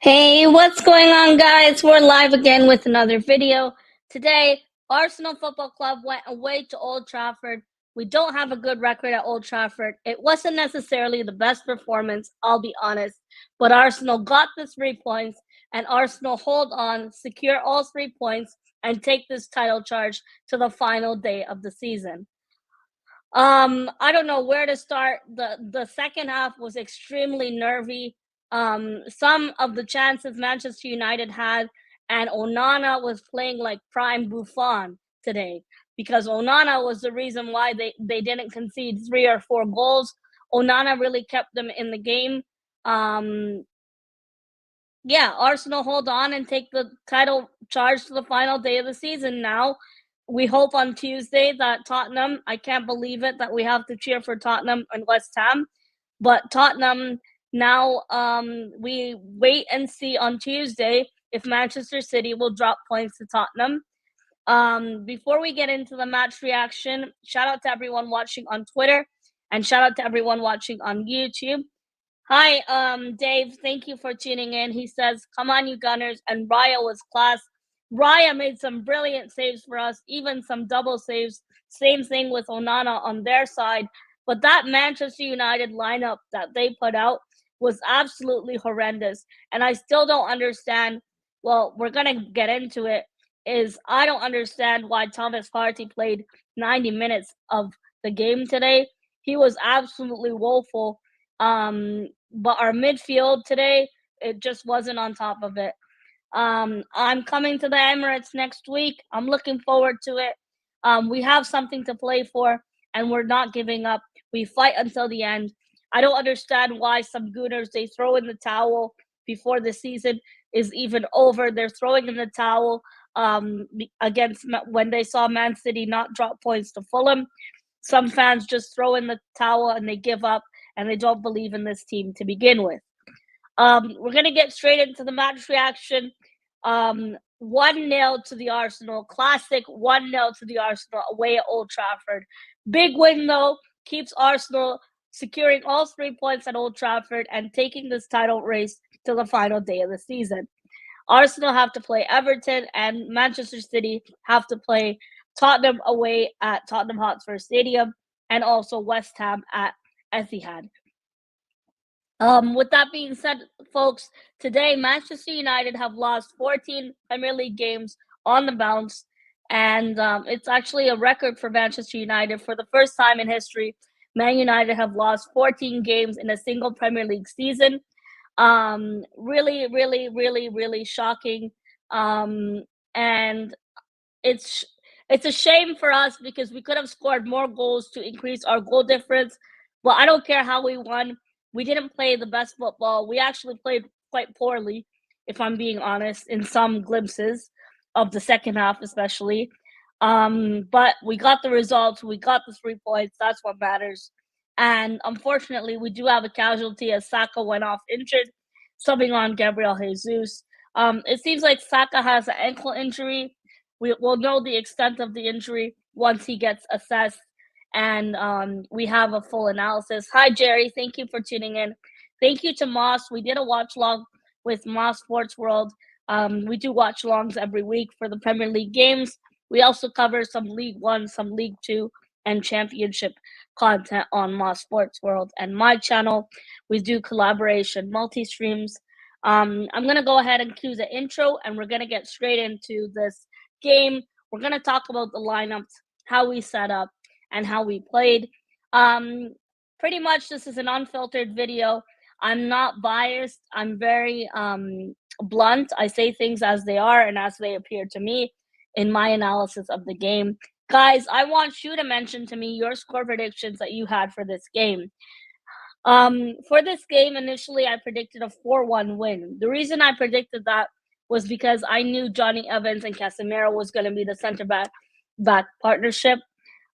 Hey, what's going on, guys? We're live again with another video. Today, Arsenal Football Club went away to Old Trafford. We don't have a good record at Old Trafford. It wasn't necessarily the best performance, I'll be honest, but Arsenal got the 3 points, and Arsenal hold on, secure all 3 points, and take this title charge to the final day of the season. I don't know where to start. The second half was extremely nervy. Some of the chances Manchester United had, and Onana was playing like prime Buffon today because Onana was the reason why they didn't concede 3 or 4 goals. Onana really kept them in the game. Um, yeah, Arsenal hold on and take the title charge to the final day of the season now. We hope on Tuesday that Tottenham, I can't believe it that we have to cheer for Tottenham and West Ham, but Tottenham now, we wait and see on Tuesday if Manchester City will drop points to Tottenham. Before we get into the match reaction, shout out to everyone watching on Twitter and shout out to everyone watching on YouTube. Hi, Dave. Thank you for tuning in. He says, "Come on, you Gunners!" And Raya was class. Raya made some brilliant saves for us, even some double saves. Same thing with Onana on their side. But that Manchester United lineup that they put out was absolutely horrendous. And I still don't understand. Well, we're gonna get into it. I don't understand why Thomas Partey played 90 minutes of the game today. He was absolutely woeful. But our midfield today, it just wasn't on top of it. I'm coming to the Emirates next week. I'm looking forward to it. We have something to play for, and we're not giving up. We fight until the end. I don't understand why some Gooners, they throw in the towel before the season is even over. They're throwing in the towel against when they saw Man City not drop points to Fulham. Some fans just throw in the towel and they give up and they don't believe in this team to begin with. We're going to get straight into the match reaction. 1-0 to the Arsenal. Classic 1-0 to the Arsenal away at Old Trafford. Big win, though. Keeps Arsenal securing all 3 points at Old Trafford and taking this title race to the final day of the season. Arsenal have to play Everton, and Manchester City have to play Tottenham away at Tottenham Hotspur Stadium, and also West Ham at Etihad. With that being said, folks, today Manchester United have lost 14 Premier League games on the bounce, and it's actually a record for Manchester United. For the first time in history, Man United have lost 14 games in a single Premier League season. Really, really, really, really shocking. And it's a shame for us because we could have scored more goals to increase our goal difference. But I don't care how we won. We didn't play the best football. We actually played quite poorly, if I'm being honest, in some glimpses of the second half, especially. But we got the results. We got the 3 points. That's what matters. And unfortunately, we do have a casualty as Saka went off injured, subbing on Gabriel Jesus. It seems like Saka has an ankle injury. We will know the extent of the injury once he gets assessed and we have a full analysis. Hi, Jerry. Thank you for tuning in. Thank you to Moss. We did a watch long with Moss Sports World. We do watch longs every week for the Premier League games. We also cover some League One, some League Two, and Championship content on Moss Sports World and my channel. We do collaboration, multi-streams. I'm going to go ahead and cue the intro, and we're going to get straight into this game. We're going to talk about the lineups, how we set up, and how we played. Pretty much this is an unfiltered video. I'm not biased. I'm very blunt. I say things as they are and as they appear to me in my analysis of the game. Guys, I want you to mention to me your score predictions that you had for this game. For this game, initially, I predicted a 4-1 win. The reason I predicted that was because I knew Johnny Evans and Casemiro was going to be the center-back partnership.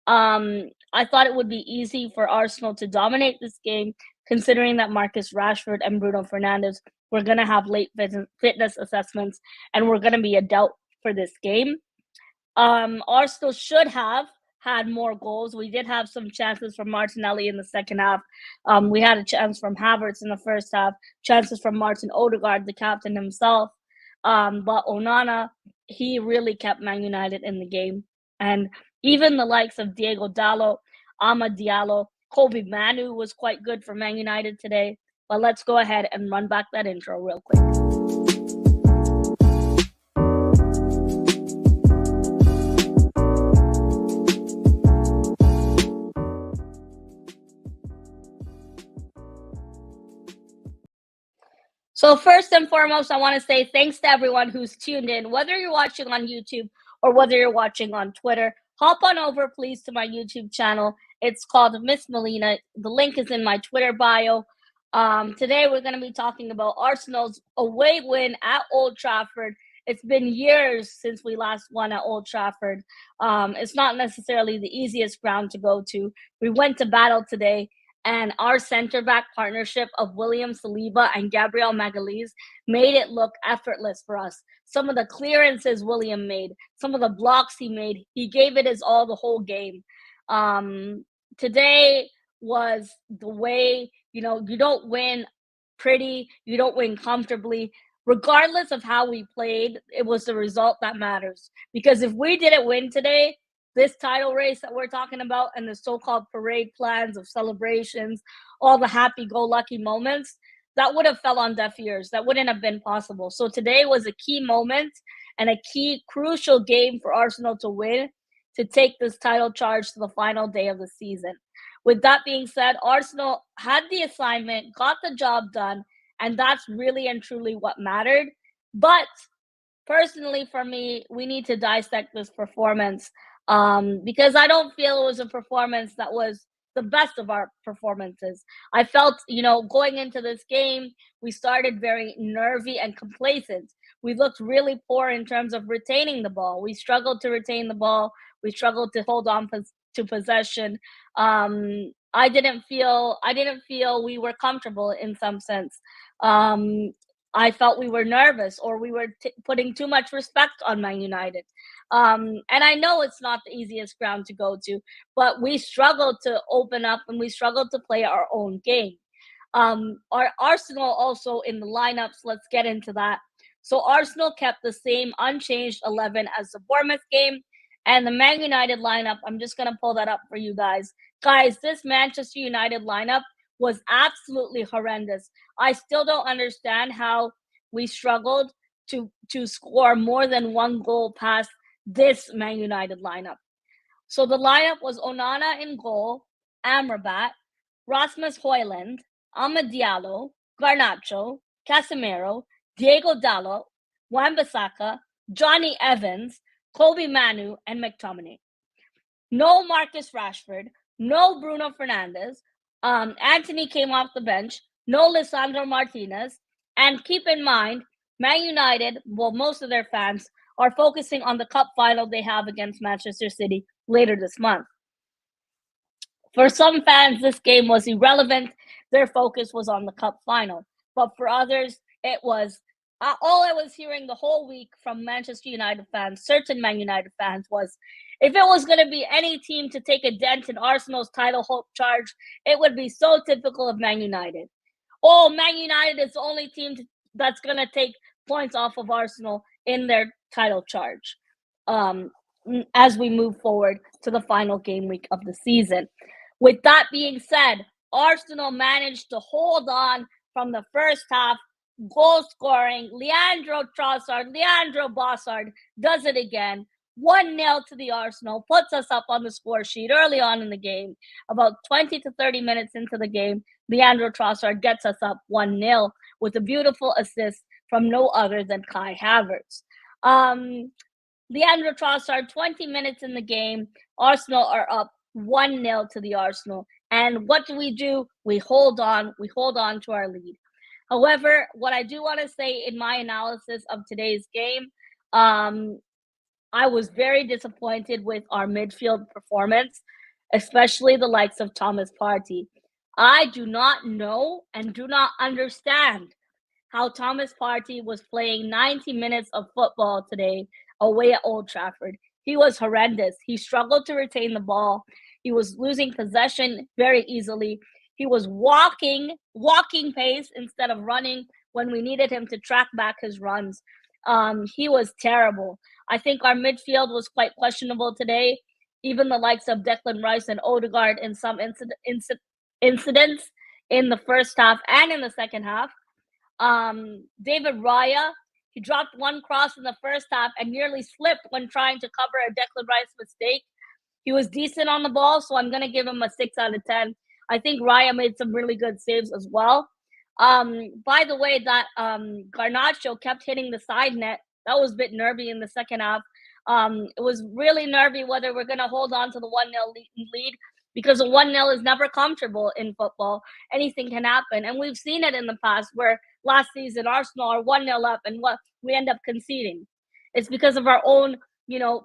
I thought it would be easy for Arsenal to dominate this game, considering that Marcus Rashford and Bruno Fernandes were going to have late fitness assessments and were going to be a doubt for this game. Arsenal should have had more goals. We did have some chances from Martinelli in the second half. We had a chance from Havertz in the first half, chances from Martin Odegaard, the captain himself. But Onana, he really kept Man United in the game. And even the likes of Diego Dallo, Amad Diallo, Kobe Manu was quite good for Man United today. But let's go ahead and run back that intro real quick. So first and foremost, I want to say thanks to everyone who's tuned in, whether you're watching on YouTube or whether you're watching on Twitter. Hop on over, please, to my YouTube channel. It's called Miss Melina. The link is in my Twitter bio. Today, we're going to be talking about Arsenal's away win at Old Trafford. It's been years since we last won at Old Trafford. It's not necessarily the easiest ground to go to. We went to battle today. And our center-back partnership of William Saliba and Gabriel Magalhaes made it look effortless for us. Some of the clearances William made, some of the blocks he made, he gave it his all the whole game. Today was the way, you don't win pretty, you don't win comfortably. Regardless of how we played, it was the result that matters. Because if we didn't win today, this title race that we're talking about and the so-called parade plans of celebrations, all the happy-go-lucky moments, that would have fell on deaf ears. That wouldn't have been possible. So today was a key moment and a key crucial game for Arsenal to win, to take this title charge to the final day of the season. With that being said, Arsenal had the assignment, got the job done, and that's really and truly what mattered. But personally, for me, we need to dissect this performance. Because I don't feel it was a performance that was the best of our performances. I felt, going into this game, we started very nervy and complacent. We looked really poor in terms of retaining the ball. We struggled to retain the ball. We struggled to hold on to possession. I didn't feel we were comfortable in some sense. I felt we were nervous, or we were putting too much respect on Man United. And I know it's not the easiest ground to go to, but we struggled to open up and we struggled to play our own game. Our Arsenal also in the lineups, let's get into that. So Arsenal kept the same unchanged 11 as the Bournemouth game, and the Man United lineup, I'm just going to pull that up for you guys. Guys, this Manchester United lineup was absolutely horrendous. I still don't understand how we struggled to score more than one goal past this Man United lineup. So the lineup was Onana in goal, Amrabat, Rasmus Højlund, Amad Diallo, Garnacho, Casemiro, Diego Dallo, Wan-Bissaka, Johnny Evans, Kobe Manu, and McTominay. No Marcus Rashford, no Bruno Fernandes. Anthony came off the bench, no Lisandro Martinez. And keep in mind, Man United, well, most of their fans are focusing on the cup final they have against Manchester City later this month. For some fans, this game was irrelevant. Their focus was on the cup final. But for others, it was all I was hearing the whole week from Manchester United fans, certain Man United fans, was if it was going to be any team to take a dent in Arsenal's title hope charge, it would be so typical of Man United. Oh, Man United is the only team that's going to take points off of Arsenal in their title charge as we move forward to the final game week of the season. With that being said, Arsenal managed to hold on from the first half, goal scoring. Leandro Trossard, Leandro Bossard does it again. 1-0 to the Arsenal, puts us up on the score sheet early on in the game. About 20 to 30 minutes into the game, Leandro Trossard gets us up 1-0 with a beautiful assist from no other than Kai Havertz. Leandro Trossard, 20 minutes in the game, Arsenal are up 1-0 to the Arsenal. And what do? We hold on to our lead. However, what I do want to say in my analysis of today's game, I was very disappointed with our midfield performance, especially the likes of Thomas Partey. I do not know and do not understand how Thomas Partey was playing 90 minutes of football today away at Old Trafford. he was horrendous. He struggled to retain the ball. He was losing possession very easily. He was walking pace instead of running when we needed him to track back his runs. He was terrible. I think our midfield was quite questionable today. Even the likes of Declan Rice and Odegaard in some incidents in the first half and in the second half. David Raya, he dropped one cross in the first half and nearly slipped when trying to cover a Declan Rice mistake. He was decent on the ball, so I'm going to give him a 6 out of 10. I think Raya made some really good saves as well. By the way, that Garnacho kept hitting the side net. That was a bit nervy in the second half. It was really nervy whether we're going to hold on to the 1-0 lead because a 1-0 is never comfortable in football. Anything can happen. And we've seen it in the past where last season Arsenal are 1-0 up and what we end up conceding. It's because of our own,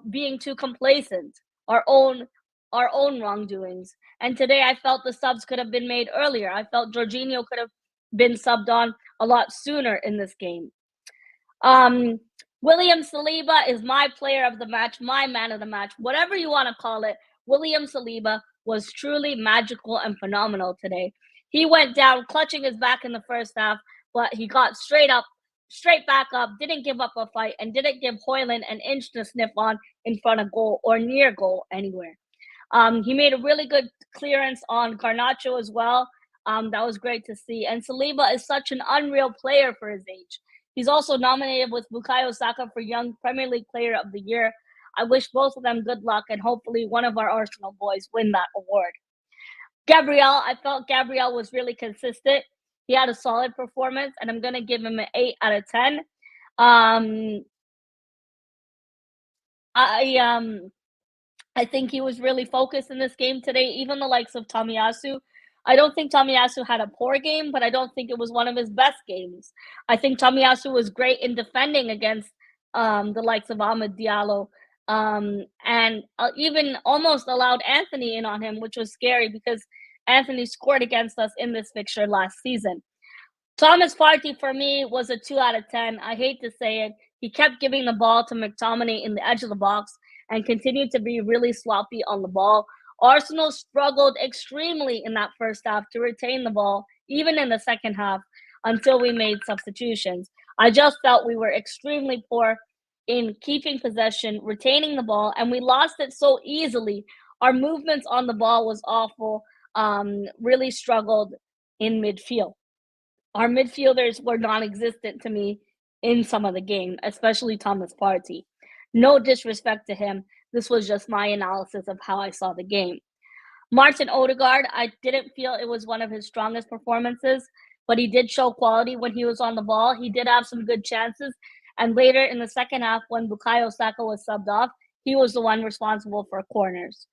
being too complacent, our own wrongdoings. And today I felt the subs could have been made earlier. I felt Jorginho could have been subbed on a lot sooner in this game. William Saliba is my player of the match, my man of the match, whatever you want to call it. William Saliba was truly magical and phenomenal today. He went down clutching his back in the first half, but he got straight back up, didn't give up a fight, and didn't give Højlund an inch to sniff on in front of goal or near goal anywhere. He made a really good clearance on Garnacho as well. That was great to see. And Saliba is such an unreal player for his age. He's also nominated with Bukayo Saka for Young Premier League Player of the Year. I wish both of them good luck, and hopefully one of our Arsenal boys win that award. Gabriel, I felt Gabriel was really consistent. He had a solid performance, and I'm going to give him an 8 out of 10. I think he was really focused in this game today, even the likes of Tomiyasu. I don't think Tomiyasu had a poor game, but I don't think it was one of his best games. I think Tomiyasu was great in defending against the likes of Ahmed Diallo, and even almost allowed Anthony in on him, which was scary because Anthony scored against us in this fixture last season. Thomas Partey, for me, was a 2 out of 10. I hate to say it. He kept giving the ball to McTominay in the edge of the box and continued to be really sloppy on the ball. Arsenal struggled extremely in that first half to retain the ball, even in the second half, until we made substitutions. I just felt we were extremely poor in keeping possession, retaining the ball, and we lost it so easily. Our movements on the ball was awful, really struggled in midfield. Our midfielders were non-existent to me in some of the game, especially Thomas Partey. No disrespect to him. This was just my analysis of how I saw the game. Martin Odegaard, I didn't feel it was one of his strongest performances, but he did show quality when he was on the ball. He did have some good chances. And later in the second half, when Bukayo Saka was subbed off, he was the one responsible for corners.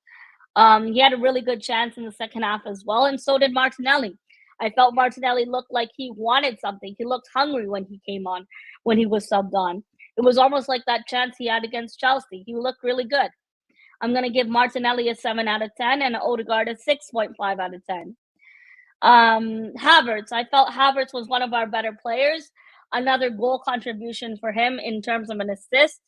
He had a really good chance in the second half as well, and so did Martinelli. I felt Martinelli looked like he wanted something. He looked hungry when he came on, when he was subbed on. It was almost like that chance he had against Chelsea. He looked really good. I'm going to give Martinelli a 7 out of 10 and Odegaard a 6.5 out of 10. Havertz. I felt Havertz was one of our better players. Another goal contribution for him in terms of an assist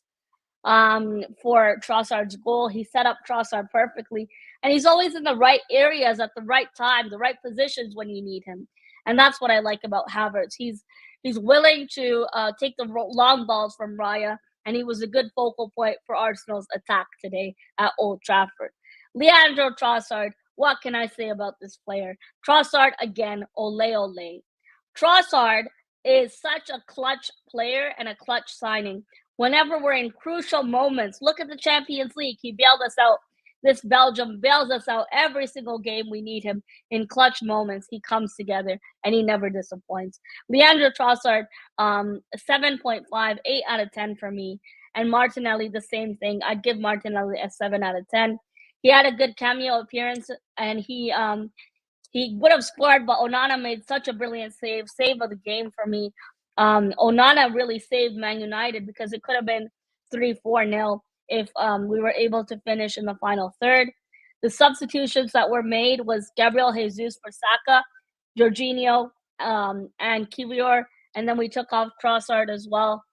for Trossard's goal. He set up Trossard perfectly. And he's always in the right areas at the right time, the right positions when you need him. And that's what I like about Havertz. He's willing to take the long balls from Raya, and he was a good focal point for Arsenal's attack today at Old Trafford. Leandro Trossard, what can I say about this player? Trossard, again, ole ole. Trossard is such a clutch player and a clutch signing. Whenever we're in crucial moments, look at the Champions League. He bailed us out. This Belgium bails us out every single game we need him. In clutch moments, he comes together and he never disappoints. Leandro Trossard, 7.5, 8 out of 10 for me. And Martinelli, the same thing. I'd give Martinelli a 7 out of 10. He had a good cameo appearance, and he would have scored, but Onana made such a brilliant save of the game for me. Onana really saved Man United because it could have been 3-4-0 if we were able to finish in the final third. The substitutions that were made was Gabriel Jesus for Saka, Jorginho, and Kiwior, and then we took off Trossard as well.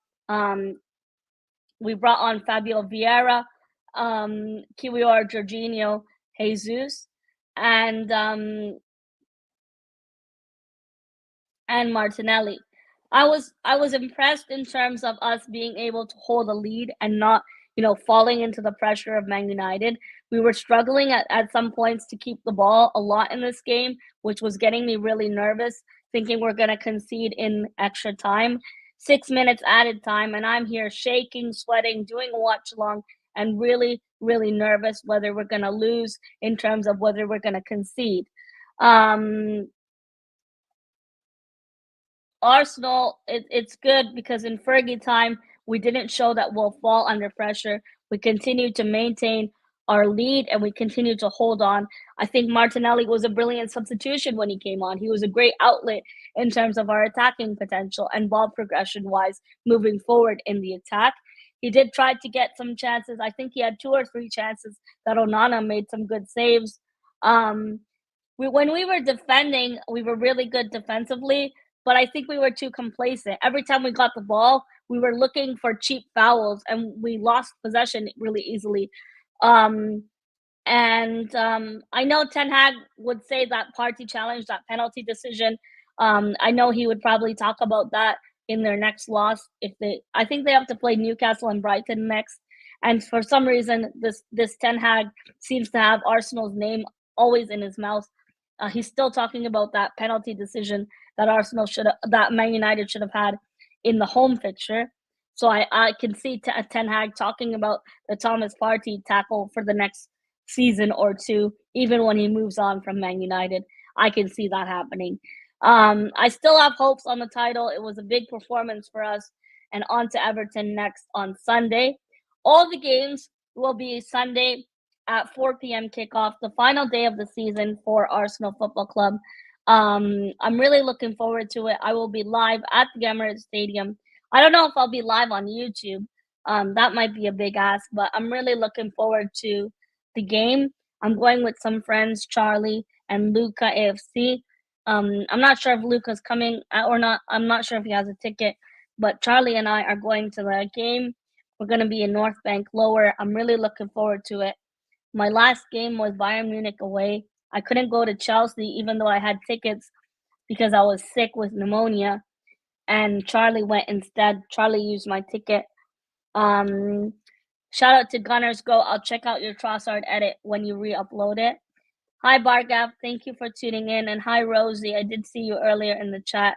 We brought on Fabio Vieira Kiwior, Jorginho, Jesus, and Martinelli. I was impressed in terms of us being able to hold a lead and not, falling into the pressure of Man United. We were struggling at some points to keep the ball a lot in this game, which was getting me really nervous, thinking we're gonna concede in extra time. 6 minutes added time, and I'm here shaking, sweating, doing a watch along, and really, really nervous whether we're gonna lose in terms of whether we're gonna concede. Um, Arsenal, it's good because in Fergie time, we didn't show that we'll fall under pressure. We continued to maintain our lead and we continued to hold on. I think Martinelli was a brilliant substitution when he came on. He was a great outlet in terms of our attacking potential and ball progression wise moving forward in the attack. He did try to get some chances. I think he had 2 or 3 chances that Onana made some good saves. Um, when we were defending, we were really good defensively, but I think we were too complacent. Every time we got the ball, we were looking for cheap fouls and we lost possession really easily. Um, and I know Ten Hag would say that party challenge, that penalty decision. I know he would probably talk about that in their next loss. I think they have to play Newcastle and Brighton next. And for some reason, this Ten Hag seems to have Arsenal's name always in his mouth. He's still talking about that penalty decision that Man United should have had in the home fixture. So I can see Ten Hag talking about the Thomas Partey tackle for the next season or two, even when he moves on from Man United. I can see that happening. I still have hopes on the title. It was a big performance for us, and on to Everton next on Sunday. All the games will be Sunday at 4 p.m. kickoff, the final day of the season for Arsenal Football Club. I'm really looking forward to it. I will be live at the Emirates Stadium. I don't know if I'll be live on YouTube. That might be a big ask, but I'm really looking forward to the game. I'm going with some friends, Charlie and Luca AFC. I'm not sure if Luca's coming or not. I'm not sure if he has a ticket, but Charlie and I are going to the game. We're going to be in North Bank Lower. I'm really looking forward to it. My last game was Bayern Munich away. I couldn't go to Chelsea even though I had tickets because I was sick with pneumonia, and Charlie went instead. Charlie used my ticket. Shout out to Gunners Go. I'll check out your Trossard edit when you re-upload it. Hi Bargav, thank you for tuning in, and hi Rosie. I did see you earlier in the chat.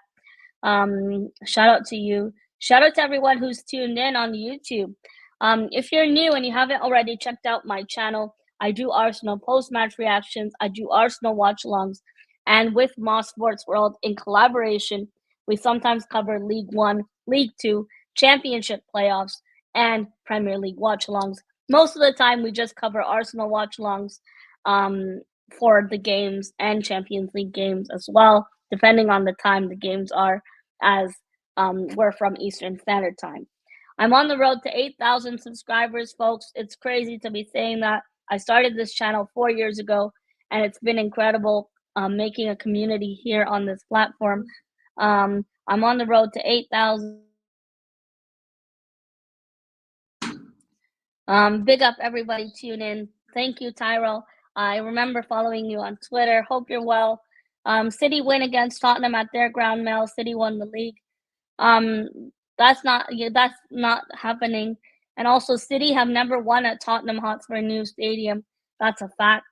Shout out to you. Shout out to everyone who's tuned in on YouTube. If you're new and you haven't already checked out my channel, I do Arsenal post-match reactions. I do Arsenal watch-alongs. And with Moss Sports World in collaboration, we sometimes cover League One, League Two, Championship playoffs, and Premier League watch-alongs. Most of the time, we just cover Arsenal watch-alongs for the games and Champions League games as well, depending on the time the games are, as we're from Eastern Standard Time. I'm on the road to 8,000 subscribers, folks. It's crazy to be saying that. I started this channel 4 years ago, and it's been incredible making a community here on this platform. I'm on the road to 8,000. Big up everybody tune in. Thank you, Tyrell. I remember following you on Twitter. Hope you're well. City win against Tottenham at their ground, Mel. City won the league. That's not happening. And also, City have never won at Tottenham Hotspur new stadium. That's a fact.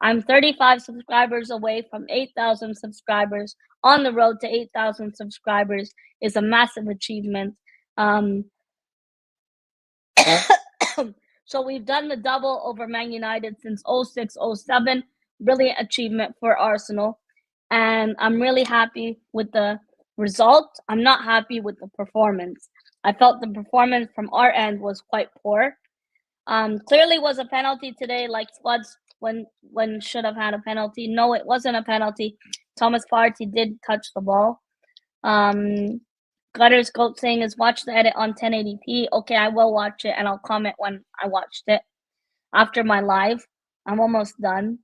I'm 35 subscribers away from 8,000 subscribers. On the road to 8,000 subscribers is a massive achievement. So we've done the double over Man United since 06-07. Brilliant achievement for Arsenal. And I'm really happy with the result. I'm not happy with the performance. I felt the performance from our end was quite poor. Clearly was a penalty today, like Spuds when should have had a penalty. No, it wasn't a penalty. Thomas Partey did touch the ball. Gutter's Goat saying is watch the edit on 1080p. Okay, I will watch it and I'll comment when I watched it after my live. I'm almost done.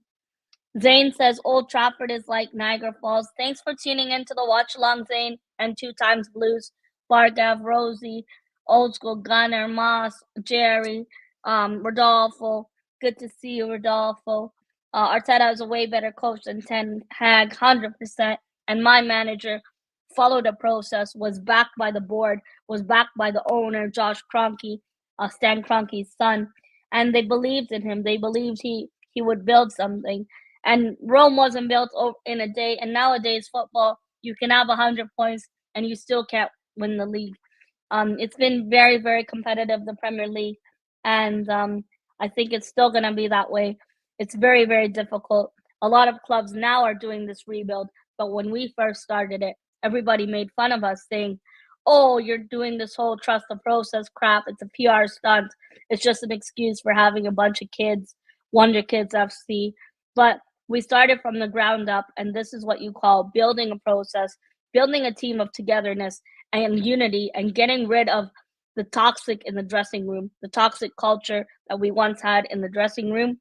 Zane says Old Trafford is like Niagara Falls. Thanks for tuning in to the watch along, Zane, and 2 Times Blues, Bargav, Rosie, Old School Gunner, Moss, Jerry, Rodolfo, good to see you, Rodolfo. Arteta is a way better coach than Ten Hag, 100%. And my manager followed the process, was backed by the board, was backed by the owner, Josh Kroenke, Stan Kroenke's son, and they believed in him. They believed he would build something. And Rome wasn't built in a day. And nowadays, football, you can have 100 points and you still can't win the league. It's been very, very competitive, the Premier League, and I think it's still going to be that way. It's very, very difficult. A lot of clubs now are doing this rebuild, but when we first started it, everybody made fun of us, saying, "Oh, you're doing this whole trust the process crap. It's a PR stunt. It's just an excuse for having a bunch of kids, Wonder Kids FC." But we started from the ground up, and this is what you call building a process, building a team of togetherness and unity, and getting rid of the toxic in the dressing room, the toxic culture that we once had in the dressing room.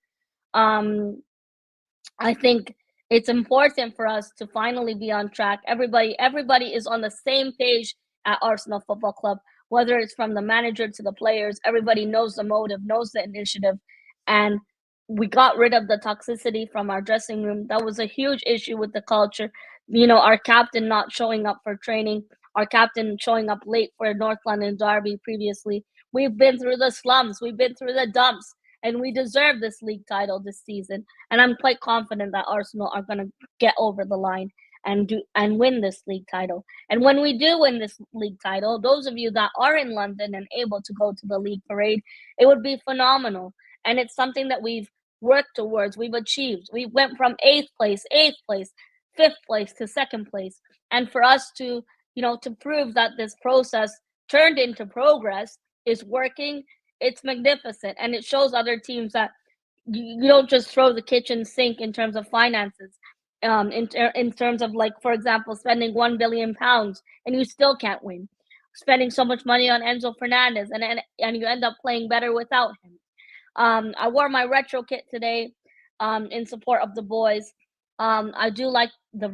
I think it's important for us to finally be on track. Everybody is on the same page at Arsenal Football Club, whether it's from the manager to the players. Everybody knows the motive, knows the initiative, and we got rid of the toxicity from our dressing room. That was a huge issue with the culture. Our captain not showing up for training, our captain showing up late for a North London derby previously. We've been through the slums, we've been through the dumps, and we deserve this league title this season. And I'm quite confident that Arsenal are going to get over the line and win this league title. And when we do win this league title, those of you that are in London and able to go to the league parade, it would be phenomenal. And it's something that we've worked towards, we've achieved. We went from 8th place, 5th place to 2nd place. And for us to, to prove that this process turned into progress is working, it's magnificent. And it shows other teams that you don't just throw the kitchen sink in terms of finances. In terms of, like, for example, spending £1 billion and you still can't win. Spending so much money on Enzo Fernandez and you end up playing better without him. I wore my retro kit today in support of the boys. I do like the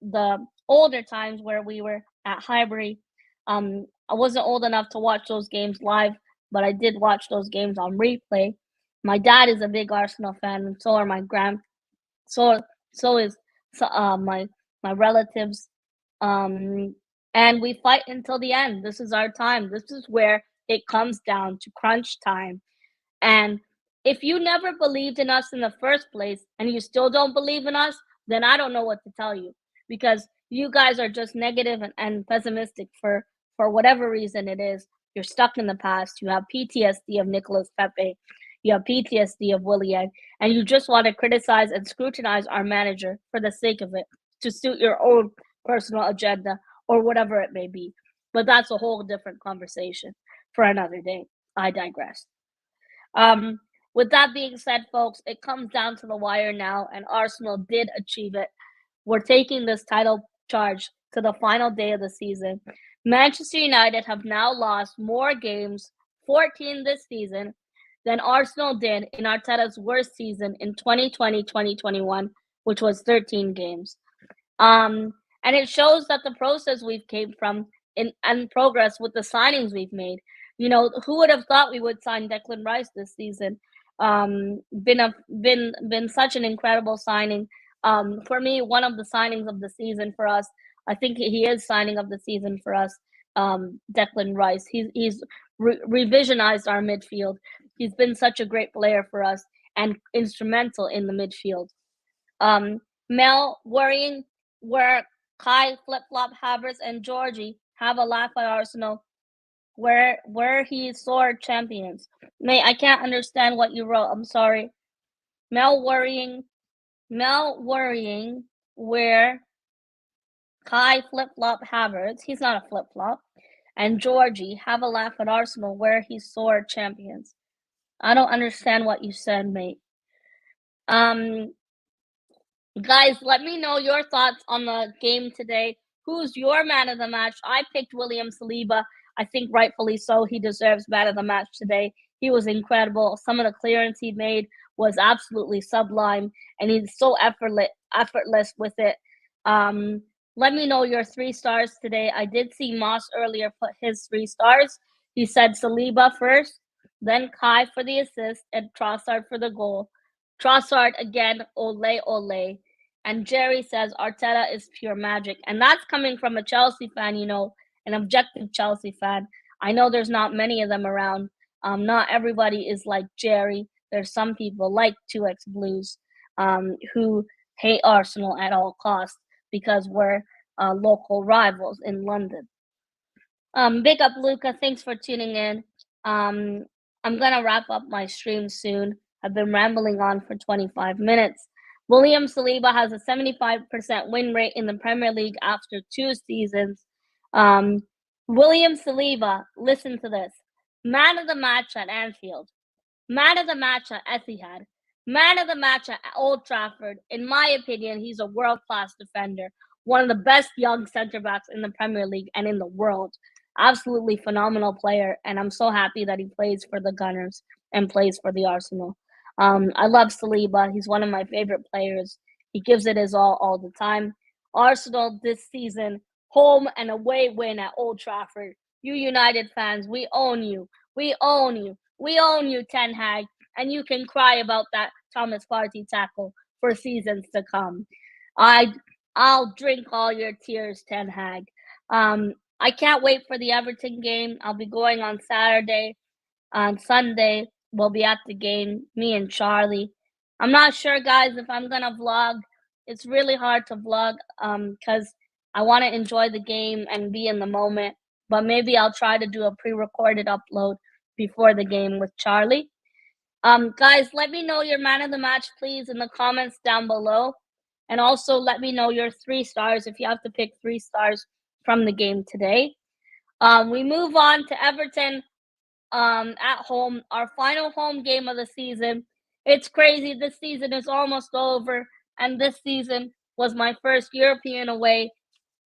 the older times where we were at Highbury. I wasn't old enough to watch those games live, but I did watch those games on replay. My dad is a big Arsenal fan, and so are my so is my relatives. And we fight until the end. This is our time. This is where it comes down to crunch time. And if you never believed in us in the first place and you still don't believe in us, then I don't know what to tell you, because you guys are just negative and pessimistic for whatever reason it is. You're stuck in the past. You have PTSD of Nicolas Pepe. You have PTSD of Willian, and you just want to criticize and scrutinize our manager for the sake of it, to suit your own personal agenda or whatever it may be. But that's a whole different conversation for another day. I digress. With that being said, folks, it comes down to the wire now, and Arsenal did achieve it. We're taking this title charge to the final day of the season. Manchester United have now lost more games, 14 this season, than Arsenal did in Arteta's worst season in 2020-2021, which was 13 games. And it shows that the process we've came from and progress with the signings we've made. Who would have thought we would sign Declan Rice this season? Been such an incredible signing. For me, one of the signings of the season for us. I think he is signing of the season for us. Declan Rice. He's revisionized our midfield. He's been such a great player for us and instrumental in the midfield. Mel worrying where Kai, Flip-Flop, Havertz, and Georgie have a laugh at Arsenal, where he soared champions. Mate, I can't understand what you wrote. I'm sorry. Mel worrying where Kai, Flip-Flop, Havertz, he's not a flip-flop, and Georgie have a laugh at Arsenal where he soared champions. I don't understand what you said, mate. Guys, let me know your thoughts on the game today. Who's your man of the match? I picked William Saliba. I think rightfully so. He deserves man of the match today. He was incredible. Some of the clearance he made was absolutely sublime, and he's so effortless with it. Let me know your 3 stars today. I did see Moss earlier put his 3 stars. He said Saliba first, then Kai for the assist, and Trossard for the goal. Trossard again, ole ole. And Jerry says Arteta is pure magic. And that's coming from a Chelsea fan, an objective Chelsea fan. I know there's not many of them around. Not everybody is like Jerry. There's some people like 2X Blues who hate Arsenal at all costs because we're local rivals in London. Big up, Luca. Thanks for tuning in. I'm going to wrap up my stream soon. I've been rambling on for 25 minutes. William Saliba has a 75% win rate in the Premier League after 2 seasons. William Saliba, listen to this. Man of the match at Anfield. Man of the match at Etihad. Man of the match at Old Trafford. In my opinion, he's a world-class defender. One of the best young centre-backs in the Premier League and in the world. Absolutely phenomenal player, and I'm so happy that he plays for the Gunners and plays for the Arsenal. I love Saliba. He's one of my favorite players. He gives it his all the time. Arsenal this season, home and away win at Old Trafford. You United fans, we own you. We own you. We own you, Ten Hag, and you can cry about that Thomas Partey tackle for seasons to come. I'll drink all your tears, Ten Hag. I can't wait for the Everton game. I'll be going on Saturday. On Sunday, we'll be at the game, me and Charlie. I'm not sure, guys, if I'm going to vlog. It's really hard to vlog because I want to enjoy the game and be in the moment. But maybe I'll try to do a pre-recorded upload before the game with Charlie. Guys, let me know your man of the match, please, in the comments down below. And also let me know your 3 stars if you have to pick 3 stars from the game today. We move on to Everton at home, our final home game of the season. It's crazy. This season is almost over, and this season was my first European away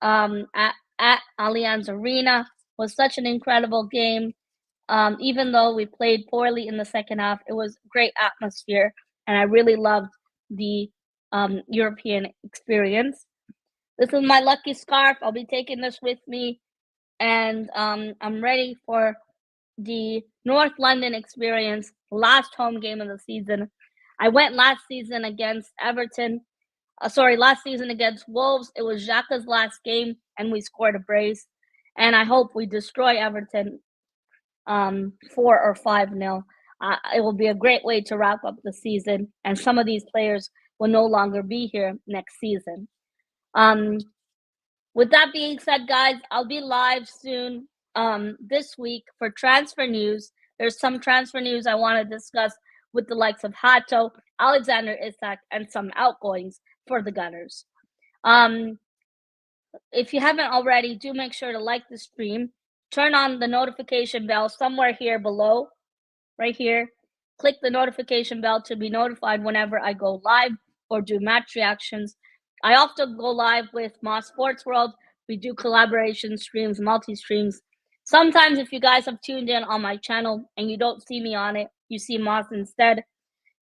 at Allianz Arena. It was such an incredible game. Even though we played poorly in the second half, it was great atmosphere, and I really loved the European experience. This is my lucky scarf. I'll be taking this with me, and I'm ready for the North London experience, last home game of the season. I went last season against Everton. Last season against Wolves. It was Xhaka's last game, and we scored a brace. And I hope we destroy Everton 4 or 5-0. It will be a great way to wrap up the season, and some of these players will no longer be here next season. With that being said, guys, I'll be live soon this week for transfer news. There's some transfer news I want to discuss with the likes of Hato, Alexander Isak, and some outgoings for the Gunners. If you haven't already, do make sure to like the stream. Turn on the notification bell somewhere here below, right here. Click the notification bell to be notified whenever I go live or do match reactions. I often go live with Moss Sports World. We do collaboration streams, multi-streams. Sometimes if you guys have tuned in on my channel and you don't see me on it, you see Moss instead.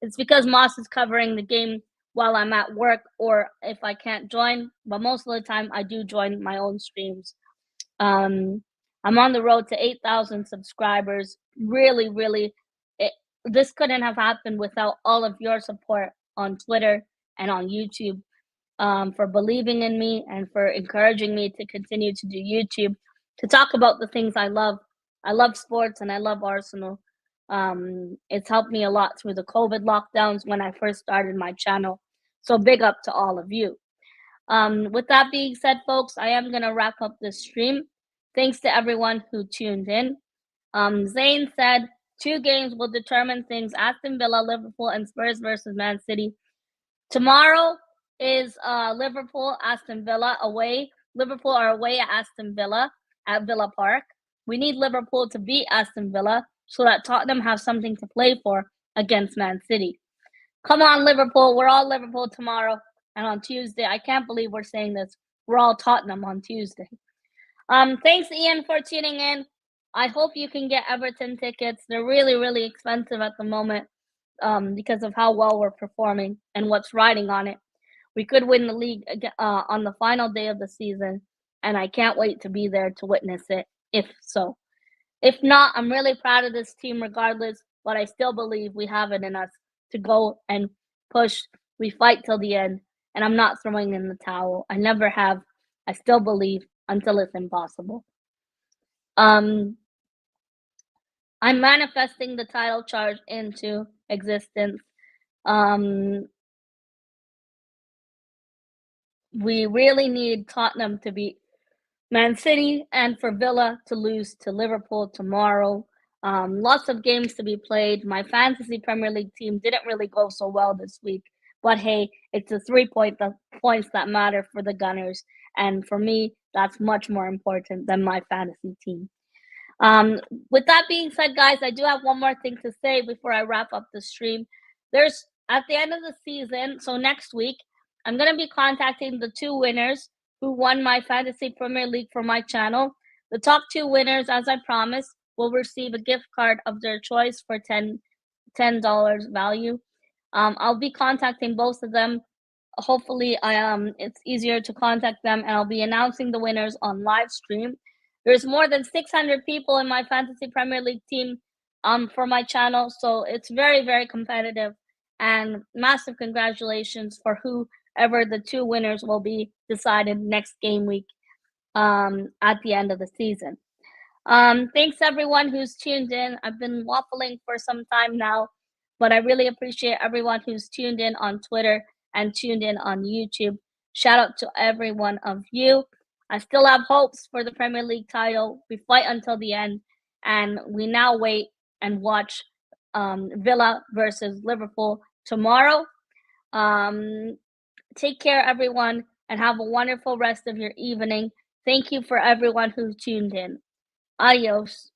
It's because Moss is covering the game while I'm at work or if I can't join. But most of the time, I do join my own streams. I'm on the road to 8,000 subscribers. Really, really, this couldn't have happened without all of your support on Twitter and on YouTube. For believing in me and for encouraging me to continue to do YouTube, to talk about the things I love. I love sports and I love Arsenal. It's helped me a lot through the COVID lockdowns when I first started my channel. So big up to all of you. With that being said, folks, I am going to wrap up this stream. Thanks to everyone who tuned in. Zane said, 2 games will determine things. Aston Villa, Liverpool, and Spurs versus Man City. Tomorrow is Liverpool, Aston Villa away. Liverpool are away at Aston Villa at Villa Park. We need Liverpool to beat Aston Villa so that Tottenham have something to play for against Man City. Come on, Liverpool. We're all Liverpool tomorrow and on Tuesday. I can't believe we're saying this. We're all Tottenham on Tuesday. Thanks, Ian, for tuning in. I hope you can get Everton tickets. They're really, really expensive at the moment because of how well we're performing and what's riding on it. We could win the league on the final day of the season, and I can't wait to be there to witness it, if so. If not, I'm really proud of this team regardless, but I still believe we have it in us to go and push. We fight till the end, and I'm not throwing in the towel. I never have. I still believe until it's impossible. Um, I'm manifesting the title charge into existence. Um, we really need Tottenham to beat Man City and for Villa to lose to Liverpool tomorrow. Lots of games to be played. My fantasy Premier League team didn't really go so well this week, but hey, it's the 3 points that matter for the Gunners, and for me, that's much more important than my fantasy team. Um, with that being said, guys, I do have one more thing to say before I wrap up the stream. There's at the end of the season, so next week, I'm going to be contacting the two winners who won my Fantasy Premier League for my channel. The top two winners, as I promised, will receive a gift card of their choice for $10 value. I'll be contacting both of them. Hopefully, it's easier to contact them, and I'll be announcing the winners on live stream. There's more than 600 people in my Fantasy Premier League team for my channel, so it's very, very competitive. And massive congratulations for whoever the two winners will be decided next game week at the end of the season. Thanks everyone who's tuned in. I've been waffling for some time now, but I really appreciate everyone who's tuned in on Twitter and tuned in on YouTube. Shout out to every one of you. I still have hopes for the Premier League title. We fight until the end, and we now wait and watch Villa versus Liverpool tomorrow. Take care, everyone, and have a wonderful rest of your evening. Thank you for everyone who tuned in. Adios.